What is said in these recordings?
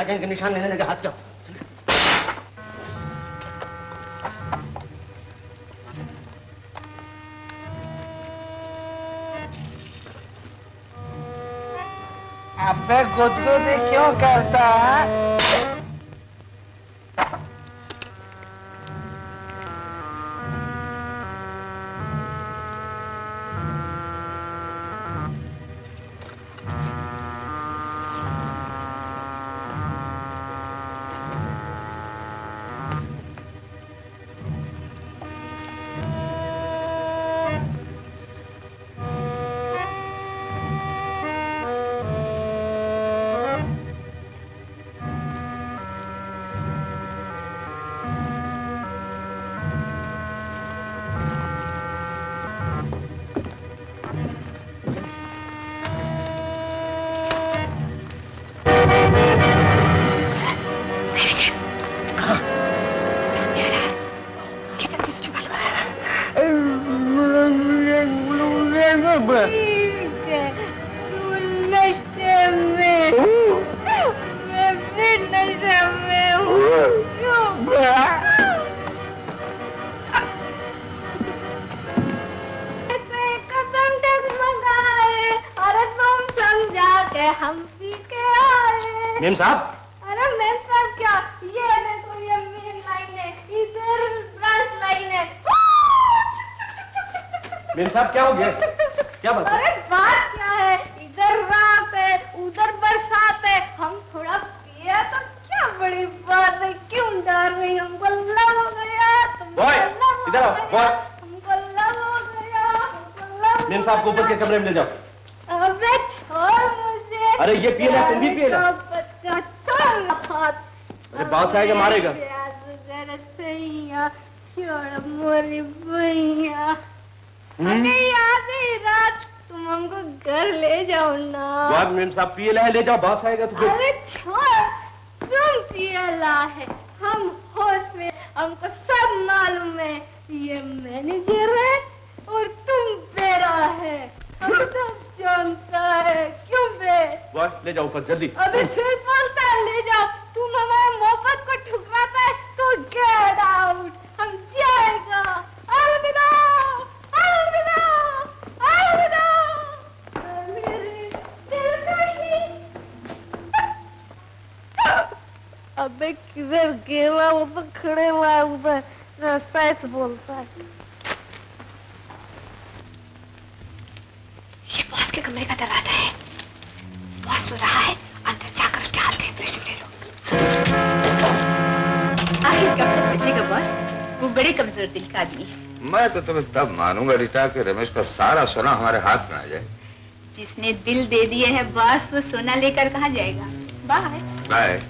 आगे इनके निशान लेने लगे, हाथ जाओ। अबे गुदगुदी क्यों करता है? मेम साहब, अरे मेम साहब क्या, ये देखो ये मेन लाइन है, इधर ब्रांच लाइन है। मेम साहब क्या हो गया? क्या बात? अरे बात क्या है, इधर रात है, उधर बरसात है, हम थोड़ा पिया तो क्या बड़ी बात है, क्यों डर रही? हमको लव हो गया, इधर आओ, बॉय। हमको लव हो गया, हमको लव। मेम साहब को ऊपर के कमरे में ले जाओ। अबे छोड़ मुझे। अरे ये पिए ना, तुम भी पिए ना। अरे बात आएगा, मारेगा। मोरी भैया, अरे याद है रात तुम हमको घर ले जाओ ना। मेम साहब पिए ले जाओ, बात आएगा तो फिर। अरे छोड़, तुम पियला है, हम होश में, हमको सब मालूम है। ये मैनेजर है और तुम बेरा है, हम सब जानता है। क्यों बे? ले जाओ ऊपर जल्दी। अबे फिर बोलता है ले जाओ, तुम हमारे मोहब्बत को ठुकराता है तो गेट आउट, हम जाएगा। अलविदा, अलविदा, अलविदा, मेरे दिल का ही। अबे किधर गेला, वो तो खड़े हुआ है उधर, सच बोलता है। ये बॉस के कमरे का दरवाजा है, बॉस सो रहा है, अंदर जाकर उसके हाथ का इंप्रेशन ले लो। आखिर कब तक बचेगा बॉस? वो बड़े कमजोर दिल का आदमी है। मैं तो तुम्हें तब मानूंगा रीटा कि रमेश का सारा सोना हमारे हाथ में आ जाए। जिसने दिल दे दिए है बॉस, वो सोना लेकर कहाँ जाएगा? Bye bye.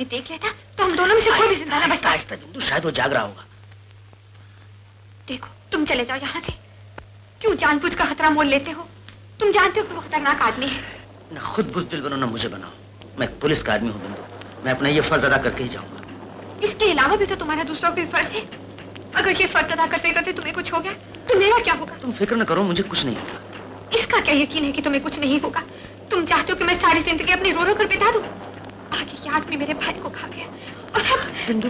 देख लेता तो हम दोनों में से कोई भी जिंदा न बचता। बिंदु, शायद वो जाग रहा होगा। देखो तुम चले जाओ यहाँ से, क्यों जानबूझ कर खतरा मोल लेते हो? तुम जानते हो कि वो खतरनाक आदमी है। ना खुद बुज़दिल बनो ना मुझे बनाओ, मैं एक पुलिस का आदमी हूँ बिंदु, मैं अपना ये फर्ज अदा करके ही जाऊंगा। इसके अलावा भी तो तुम्हारा दूसरा कोई फर्ज है। अगर ये फर्ज अदा करते करते तुम्हें कुछ हो गया तो मेरा क्या होगा? तुम फिक्र न करो, मुझे कुछ नहीं होगा। इसका क्या यकीन है कि तुम्हें कुछ नहीं होगा? तुम चाहते हो कि मैं सारी जिंदगी अपनी रो रो कर बिता दूं? आगे ये आदमी मेरे भाई को खा गया और अब बिंदु,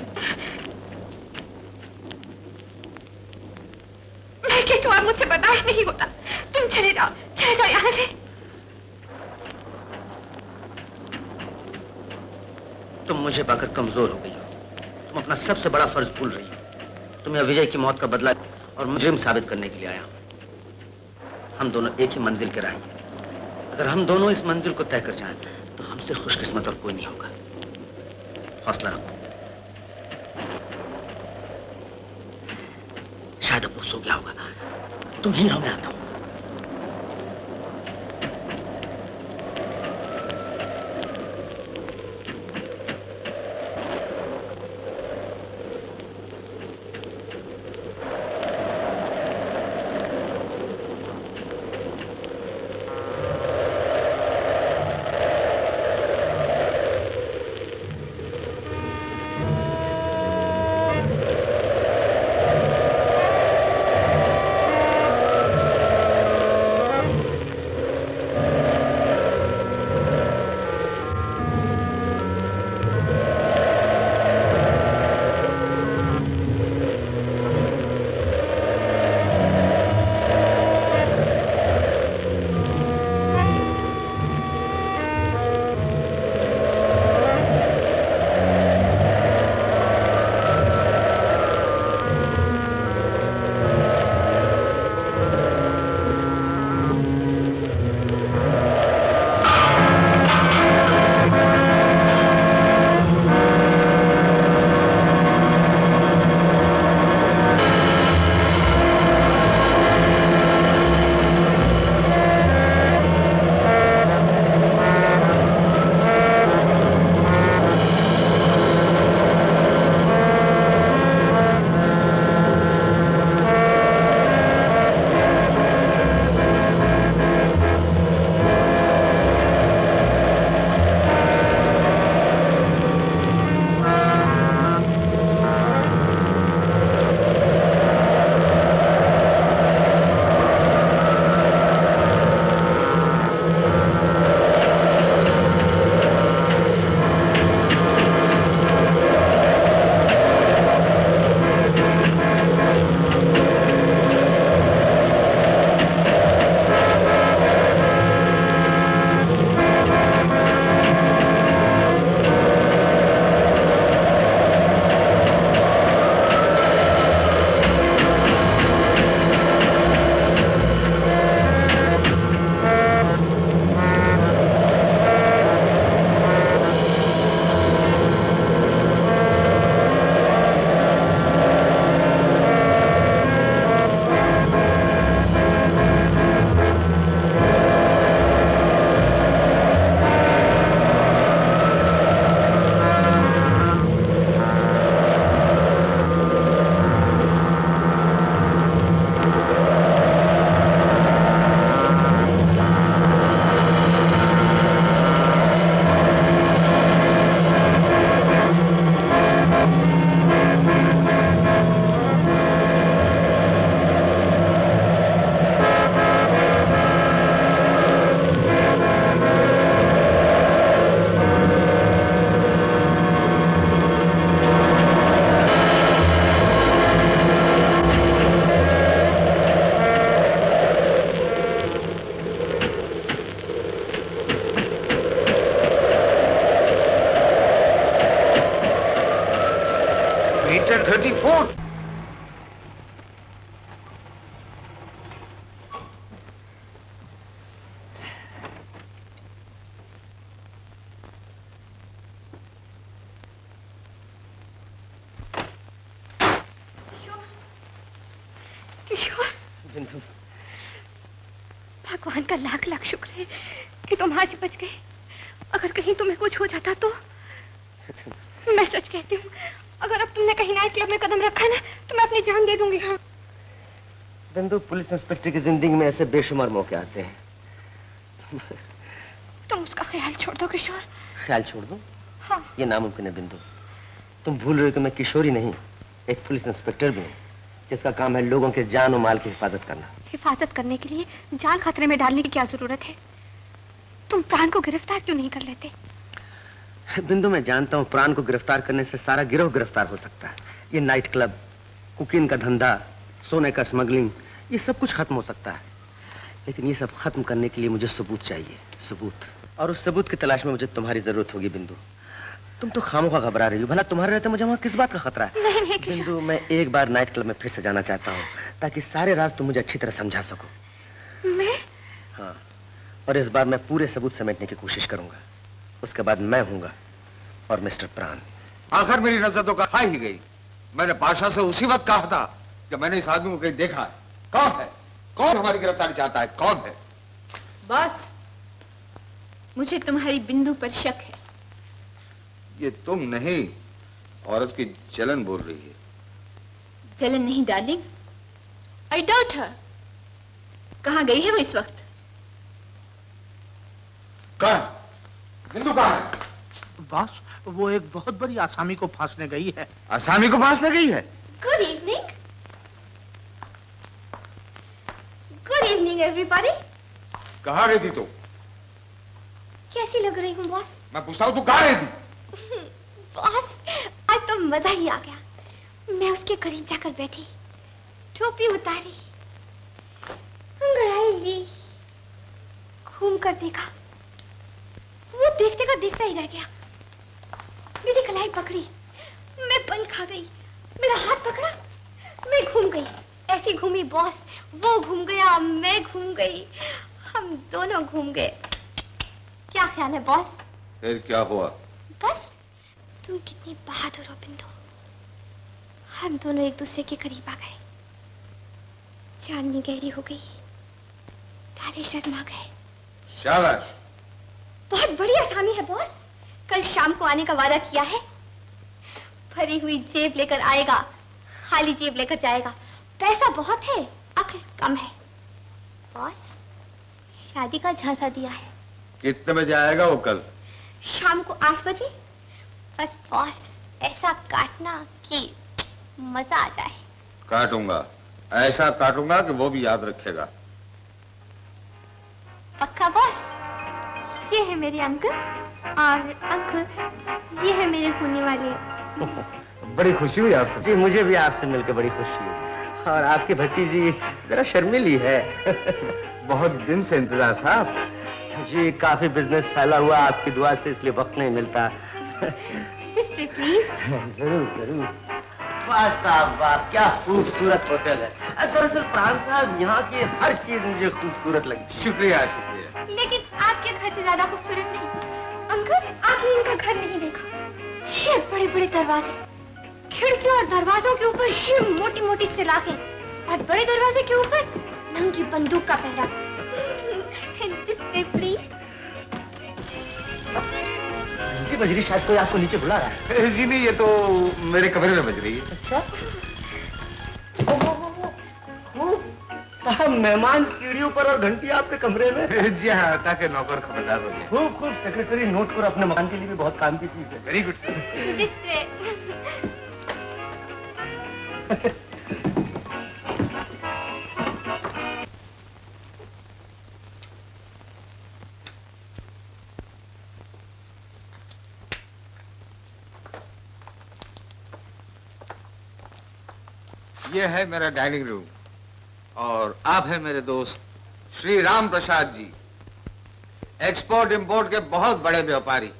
मैं कहती हूँ मुझसे बर्दाश्त नहीं होता। तुम चले जाओ यहाँ से। तुम मुझे पाकर कमजोर हो गई हो, तुम अपना सबसे बड़ा फर्ज भूल रही हो। तुम्हें विजय की मौत का बदला और मुजरिम साबित करने के लिए आया हूं। हम दोनों एक ही मंजिल के राही हैं। अगर हम दोनों इस मंजिल को तय कर जाएं तो हमसे खुशकिस्मत और कोई नहीं होगा। हौसला रखो। शायद अब वो सो गया होगा, तुम ही रहो, मैं आता हूं। सेक्टर 34। किशोर, बिंदु, भगवान का लाख लाख शुक्र है कि तुम आज बच गए। अगर कहीं तुम्हें कुछ हो जाता तो मैं सच कहती हूँ, अगर अब तुमने कहीं नाइट क्लब में कदम रखा ना तो मैं अपनी जान दे दूंगी। हाँ बिंदु, पुलिस इंस्पेक्टर की जिंदगी में ऐसे बेशुमार मौके आते हैं। तुम उसका ख्याल छोड़ दो किशोर। ख्याल छोड़ दूं? हाँ। ये नामुमकिन है बिंदु। तुम भूल रहे हो कि मैं किशोरी नहीं, एक पुलिस इंस्पेक्टर भी हूँ, जिसका काम है लोगों के जान और माल की हिफाजत करना। हिफाजत करने के लिए जान खतरे में डालने की क्या जरूरत है? तुम प्राण को गिरफ्तार क्यों नहीं कर लेते? बिंदु, मैं जानता हूँ प्राण को गिरफ्तार करने से सारा गिरोह गिरफ्तार हो सकता है। ये नाइट क्लब, कुकीन का धंधा, सोने का स्मगलिंग, ये सब कुछ खत्म हो सकता है। लेकिन ये सब खत्म करने के लिए मुझे सबूत चाहिए, सबूत। और उस सबूत की तलाश में मुझे तुम्हारी जरूरत होगी बिंदु। तुम तो खामोखा घबरा रही हो। भला तुम्हारे रहते मुझे वहाँ किस बात का खतरा है? नहीं, नहीं बिंदु, मैं एक बार नाइट क्लब में फिर से जाना चाहता हूँ, ताकि सारे राज तुम मुझे अच्छी तरह समझा सको। मैं? हाँ, और इस बार मैं पूरे सबूत समेटने की कोशिश करूंगा। उसके बाद मैं हूँगा और मिस्टर प्राण। आखिर मेरी नजर तो खा ही गई। मैंने बादशाह से उसी वक्त कहा था कि मैंने इस आदमी को कहीं देखा है। कौन है? कौन हमारी गिरफ्तारी चाहता है? कौन है? बॉस, मुझे तुम्हारी बिंदु पर शक है। ये तुम नहीं, औरत की जलन बोल रही है। जलन नहीं डार्लिंग, आई डाउट हर। कहाँ गई है वो इस वक्त? कहाँ? बिंदु कहाँ है? बॉस, वो एक बहुत बड़ी आसामी को फांसने गई है। आसामी को फांसने गई है? Good evening. Good evening everybody. कहाँ रही थी तू? कैसी लग रही हूँ बॉस? मैं पूछता हूँ तू कहाँ रही थी? बॉस, आज तो मजा ही आ गया। मैं उसके करीब जाकर बैठी, टोपी उतारी, अंगड़ाई ली, घूम कर देखा। वो देखते का देखता ही रह गया। मेरी कलाई पकड़ी, मैं बल खा गई। मेरा हाथ पकड़ा, मैं घूम गई। ऐसी घूमी बॉस, वो घूम गया, मैं घूम गई, हम दोनों घूम गए। क्या ख्याल है बॉस? फिर क्या हुआ? बस, तुम कितनी बहादुर हो बिंदु। हम दोनों एक दूसरे के करीब आ गए। चांदनी गहरी हो गई, तारे शर्मा गए। शाबाश। बहुत बड़ी आसामी है बॉस। कल शाम को आने का वादा किया है। भरी हुई जेब लेकर आएगा, खाली जेब लेकर जाएगा। पैसा बहुत है, अक्ल कम है। बॉस, शादी का झांसा दिया है। कितने बजे आएगा वो कल? शाम को 8 बजे। बस बॉस, ऐसा काटना कि मजा आ जाए। काटूंगा, ऐसा काटूंगा कि वो भी याद रखेगा। पक्का बॉस? ये है मेरे अंकल, और अंकल ये है मेरे होने वाले। बड़ी खुशी हुई आपसे। जी, मुझे भी आपसे मिलकर बड़ी खुशी हुई। और आपकी भतीजी जरा शर्मीली है। बहुत दिन से इंतजार था। जी, काफी बिजनेस फैला हुआ आपकी दुआ से, इसलिए वक्त नहीं मिलता। प्लीज। जरूर जरूर। वाह साहब वाह, क्या खूबसूरत होटल है। दरअसल प्राण साहब, यहाँ की हर चीज मुझे खूबसूरत लगी। शुक्रिया शुक्रिया। लेकिन आपके घर से ज्यादा खूबसूरत नहीं। अंकल, आपने इनका घर नहीं देखा। ये बड़े बड़े दरवाजे, खिड़कियों और दरवाजों के ऊपर ये मोटी मोटी सलाखें, और बड़े दरवाजे के ऊपर नंगी बंदूक का पहरा। प्लीज। जी, बजरी शायद कोई आपको नीचे बुला रहा है। जी नहीं, ये तो मेरे कमरे में बज रही है। अच्छा, साहब मेहमान सीढ़ियों पर और घंटी आपके कमरे में। जी हाँ, ताकि नौकर खबरदार हो जाए। खूब खूब। सेक्रेटरी नोट करो, अपने मकान के लिए भी बहुत काम की चीज है। Very good sir. ये है मेरा डाइनिंग रूम, और आप हैं मेरे दोस्त श्री राम प्रसाद जी, एक्सपोर्ट इंपोर्ट के बहुत बड़े व्यापारी।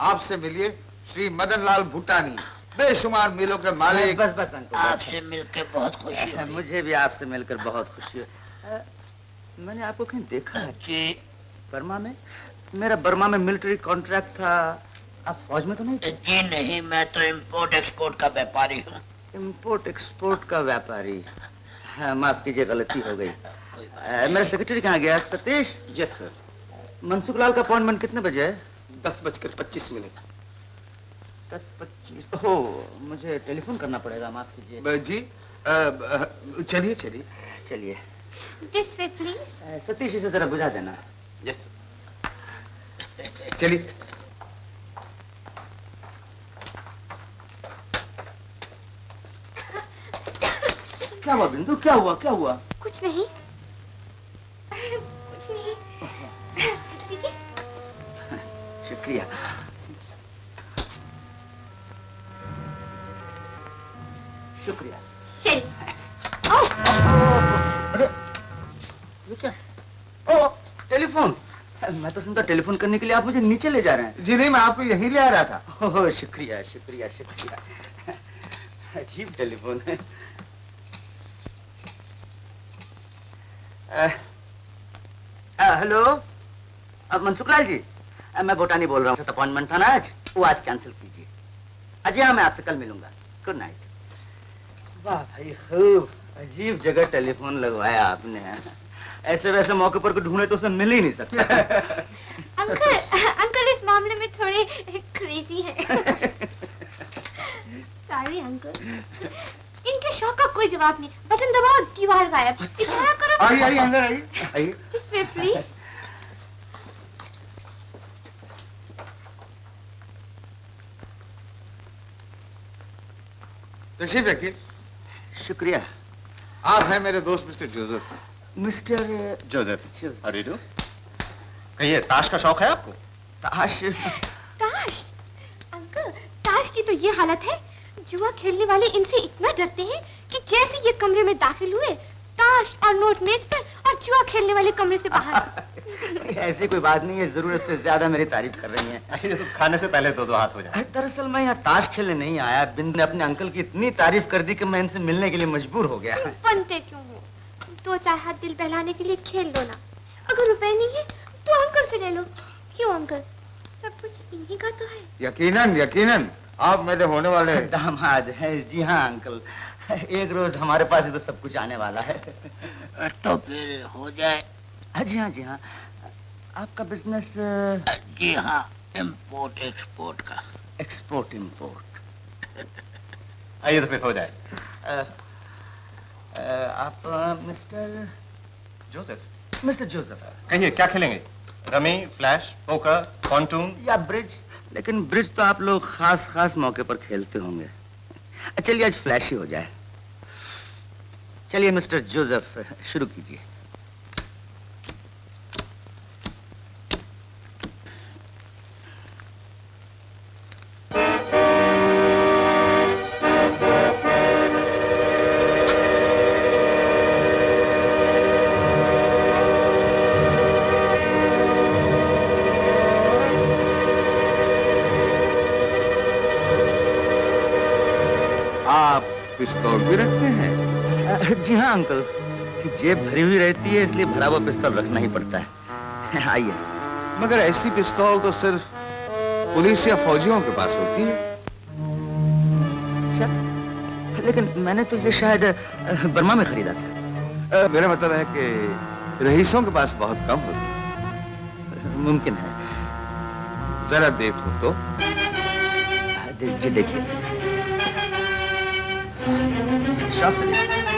आपसे मिलिए श्री मदन लाल भूटानी, बेशुमार मीलों के मालिक। बस बस अंकल, आपसे मिलकर बहुत खुशी हुई। मुझे भी आपसे मिलकर बहुत खुशी हुई। मैंने आपको कहीं देखा है जी बर्मा में। मेरा बर्मा में मिलिट्री कॉन्ट्रैक्ट था। आप फौज में तो नहीं थे? जी नहीं, मैं तो इम्पोर्ट एक्सपोर्ट का व्यापारी हूँ। इम्पोर्ट एक्सपोर्ट का व्यापारी। हाँ, माफ कीजिए, गलती हो गई। मेरा सेक्रेटरी कहाँ गया? सतीश। Yes sir. मनसुख लाल का अपॉइंटमेंट कितने बजे है? 10:25। 10:25। हो, मुझे टेलीफोन करना पड़ेगा, माफ कीजिए। जी चलिए चलिए चलिए। This way please. सतीश, इसे जरा बुझा देना। यस चलिए। क्या हुआ बिंदु, क्या हुआ, क्या हुआ? कुछ नहीं, कुछ नहीं। दीदी, शुक्रिया। शुक्रिया। चलिए। अरे ये क्या? ओ, टेलीफोन। मैं तो समझा टेलीफोन करने के लिए आप मुझे नीचे ले जा रहे हैं। जी नहीं, मैं आपको यहीं ले आ रहा था। ओह, शुक्रिया शुक्रिया शुक्रिया। अजीब टेलीफोन है। हेलो, मनसुख लाल जी, मैं बोटानी बोल रहा हूँ। अपॉइंटमेंट था ना आज, वो आज कैंसिल कीजिए। अजय, हाँ, मैं आपसे कल मिलूंगा। Good night. वाह भाई, खूब अजीब जगह टेलीफोन लगवाया आपने। ऐसे वैसे मौके पर को ढूंढे तो उसे मिल ही नहीं सकता। अंकल, अंकल इस मामले में थोड़े क्रेजी हैं। Sorry uncle. इनके शौक का कोई जवाब नहीं। बटन दबाओ, दीवार गायब। इशारा करो। आइए आइए, अंदर आइए आइए। This way please. तशरीफ रखिए। शुक्रिया। आप हैं मेरे दोस्त mister Joseph. Mister Joseph, how do you do? कहिए, ताश का शौक है आपको? ताश? ताश? अंकल, ताश की तो ये हालत है, जुआ खेलने वाले इनसे इतना डरते हैं कि जैसे ये कमरे में दाखिल हुए, ताश और नोट मेज पर और जुआ खेलने वाले कमरे से बाहर। ऐसी कोई बात नहीं है, जरूरत से ज्यादा मेरी तारीफ कर रही हैं। ये तो खाने से पहले दो हाथ हो जाए। दरअसल मैं यहाँ ताश खेलने नहीं आया। बिंद ने अपने अंकल की इतनी तारीफ कर दी कि मैं इनसे मिलने के लिए मजबूर हो गया। बनते क्यों हो? 2-4 हाथ दिल बहलाने के लिए खेल लो ना। अगर रुपए नहीं है तो अंकल से ले लो। क्यों अंकल, सब कुछ इन्हीं का तो है। यकीनन यकीनन आप मेरे होने वाले दामाद है। जी हाँ अंकल, एक रोज हमारे पास ही तो सब कुछ आने वाला है। तो फिर हो जाए। जी हाँ जी हाँ। आपका बिजनेस? जी हाँ, इम्पोर्ट एक्सपोर्ट का। Export import. आइए तो फिर हो जाए। आप मिस्टर जोसेफ? Mister Joseph. कहिए, क्या खेलेंगे? रमी, फ्लैश, पोकर, पॉन्टून या ब्रिज? लेकिन ब्रिज तो आप लोग खास खास मौके पर खेलते होंगे। चलिए आज फ्लैश ही हो जाए। चलिए मिस्टर जोसेफ, शुरू कीजिए। पिस्तौल भी रखते हैं? जी हाँ अंकल, जेब भरी हुई रहती है इसलिए भरा हुआ पिस्तौल रखना ही पड़ता है। आइए। मगर ऐसी पिस्तौल तो सिर्फ पुलिस या फौजियों के पास होती है। अच्छा, लेकिन मैंने तो ये शायद बर्मा में खरीदा था। मेरा मतलब है कि रईसों के पास बहुत कम होती है। मुमकिन है। जरा देखो तो। जी देखिए, शौक से देखिए।